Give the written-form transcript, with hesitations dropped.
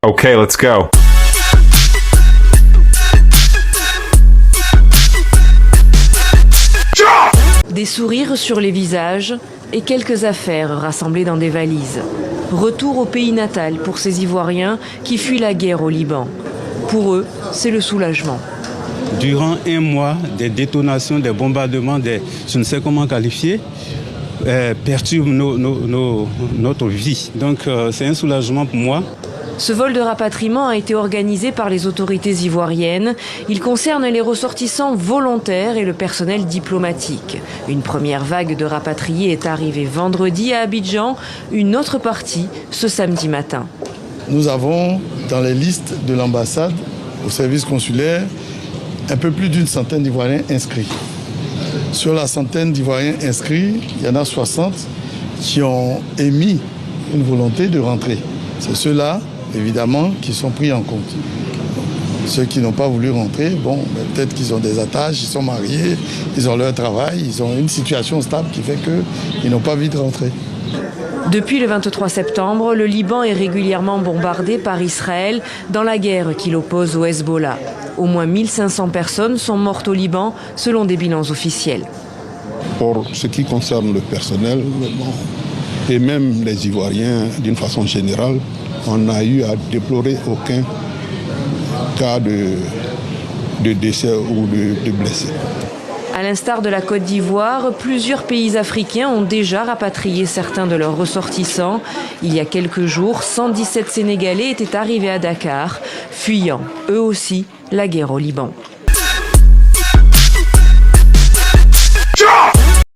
Okay, let's go. Des sourires sur les visages et quelques affaires rassemblées dans des valises. Retour au pays natal pour ces Ivoiriens qui fuient la guerre au Liban. Pour eux, c'est le soulagement. Durant un mois, des détonations, des bombardements, je ne sais comment qualifier, perturbent notre vie. Donc c'est un soulagement pour moi. Ce vol de rapatriement a été organisé par les autorités ivoiriennes. Il concerne les ressortissants volontaires et le personnel diplomatique. Une première vague de rapatriés est arrivée vendredi à Abidjan, une autre partie ce samedi matin. Nous avons dans les listes de l'ambassade au service consulaire un peu plus d'une centaine d'Ivoiriens inscrits. Sur la centaine d'Ivoiriens inscrits, il y en a 60 qui ont émis une volonté de rentrer. C'est ceux-là, évidemment, qui sont pris en compte. Ceux qui n'ont pas voulu rentrer, peut-être qu'ils ont des attaches, ils sont mariés, ils ont leur travail, ils ont une situation stable qui fait qu'ils n'ont pas envie de rentrer. Depuis le 23 septembre, le Liban est régulièrement bombardé par Israël dans la guerre qui l'oppose au Hezbollah. Au moins 1500 personnes sont mortes au Liban, selon des bilans officiels. Pour ce qui concerne le personnel, et même les Ivoiriens d'une façon générale, on n'a eu à déplorer aucun cas de décès ou de blessés. À l'instar de la Côte d'Ivoire, plusieurs pays africains ont déjà rapatrié certains de leurs ressortissants. Il y a quelques jours, 117 Sénégalais étaient arrivés à Dakar, fuyant eux aussi la guerre au Liban.